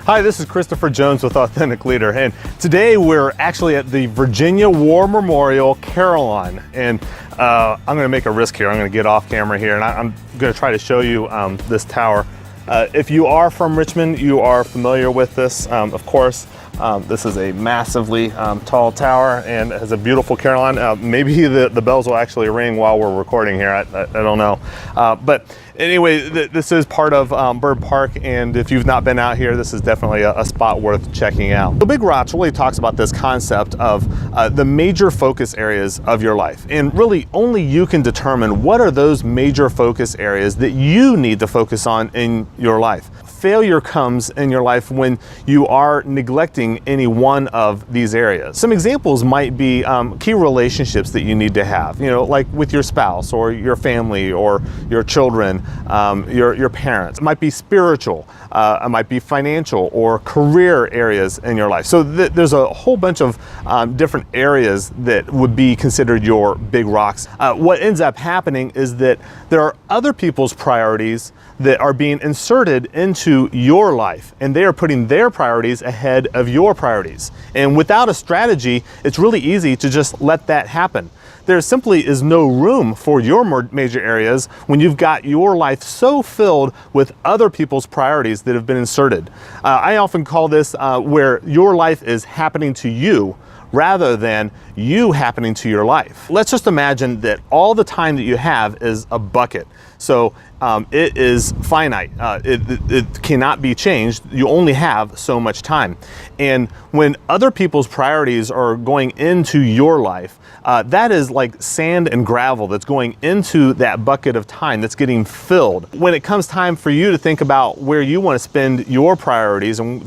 Hi, this is Christopher Jones with Authentic Leader, and today we're actually at the Virginia War Memorial Carillon, and I'm going to make a risk here. I'm going to get off camera here, and I'm going to try to show you this tower. If you are from Richmond, you are familiar with this, of course. This is a massively tall tower and has a beautiful carillon. Maybe the bells will actually ring while we're recording here. I don't know. But anyway, this is part of Byrd Park, and if you've not been out here, this is definitely a spot worth checking out. The Big Rocks really talks about this concept of the major focus areas of your life. And really, only you can determine what are those major focus areas that you need to focus on in your life. Failure comes in your life when you are neglecting any one of these areas. Some examples might be key relationships that you need to have, like with your spouse or your family or your children, your parents. It might be spiritual, it might be financial or career areas in your life. So there's a whole bunch of different areas that would be considered your big rocks. What ends up happening is that there are other people's priorities that are being inserted into your life, and they are putting their priorities ahead of your priorities. And without a strategy, it's really easy to just let that happen. There simply is no room for your major areas when you've got your life so filled with other people's priorities that have been inserted. I often call this where your life is happening to you rather than you happening to your life. Let's just imagine that all the time that you have is a bucket. So it is finite. It cannot be changed. You only have so much time. And when other people's priorities are going into your life, that is like sand and gravel that's going into that bucket of time that's getting filled. When it comes time for you to think about where you want to spend your priorities and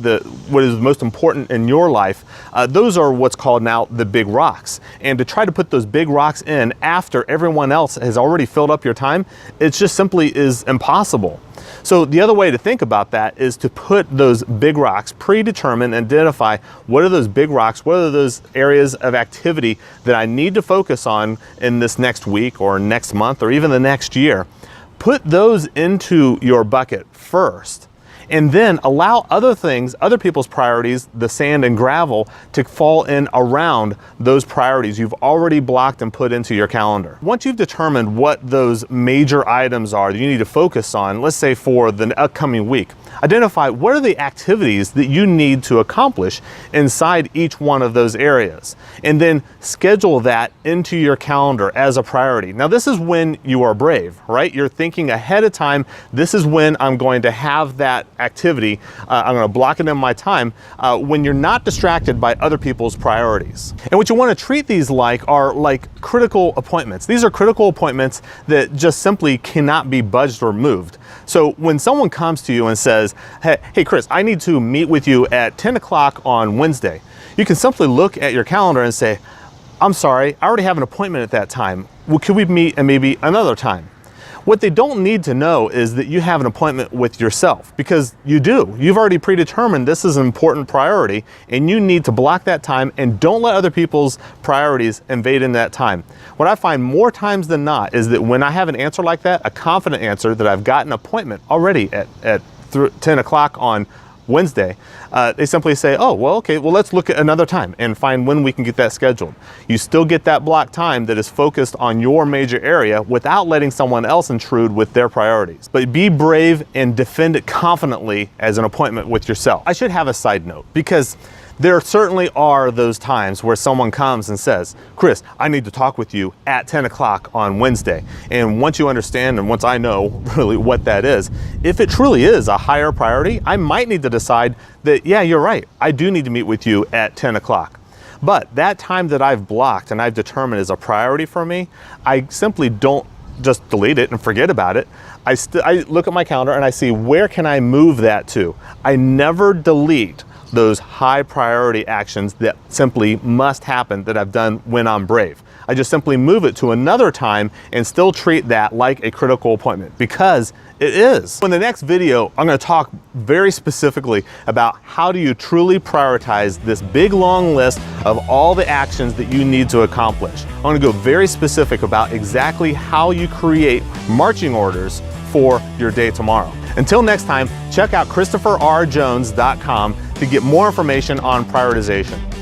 what is most important in your life, those are what's called now the big rocks. And to try to put those big rocks in after everyone else has already filled up your time, it just simply is impossible. So the other way to think about that is to put those big rocks, predetermine, identify what are those big rocks, what are those areas of activity that I need to focus on in this next week or next month or even the next year. Put those into your bucket first, and then allow other things, other people's priorities, the sand and gravel, to fall in around those priorities you've already blocked and put into your calendar. Once you've determined what those major items are that you need to focus on, let's say for the upcoming week, identify what are the activities that you need to accomplish inside each one of those areas, and then schedule that into your calendar as a priority. Now, this is when you are brave, right? You're thinking ahead of time, this is when I'm going to have that activity, I'm going to block it in my time, when you're not distracted by other people's priorities. And what you want to treat these are like critical appointments. These are critical appointments that just simply cannot be budged or moved. So when someone comes to you and says, hey Chris, I need to meet with you at 10 o'clock on Wednesday, you can simply look at your calendar and say, I'm sorry, I already have an appointment at that time. Well, could we meet at maybe another time? What they don't need to know is that you have an appointment with yourself, because you do. You've already predetermined this is an important priority, and you need to block that time and don't let other people's priorities invade in that time. What I find more times than not is that when I have an answer like that, a confident answer that I've got an appointment already at 10 o'clock on Wednesday, they simply say, oh, well, okay, well, let's look at another time and find when we can get that scheduled. You still get that block time that is focused on your major area without letting someone else intrude with their priorities. But be brave and defend it confidently as an appointment with yourself. I should have a side note, because there certainly are those times where someone comes and says, Chris, I need to talk with you at 10 o'clock on Wednesday. And once you understand, and once I know really what that is, if it truly is a higher priority, I might need to decide that, yeah, you're right, I do need to meet with you at 10 o'clock. But that time that I've blocked and I've determined is a priority for me, I simply don't just delete it and forget about it. I look at my calendar and I see, where can I move that to? I never delete those high priority actions that simply must happen that I've done when I'm brave. I just simply move it to another time and still treat that like a critical appointment, because it is. In the next video, I'm going to talk very specifically about how do you truly prioritize this big long list of all the actions that you need to accomplish. I'm going to go very specific about exactly how you create marching orders for your day tomorrow. Until next time, check out ChristopherRJones.com to get more information on prioritization.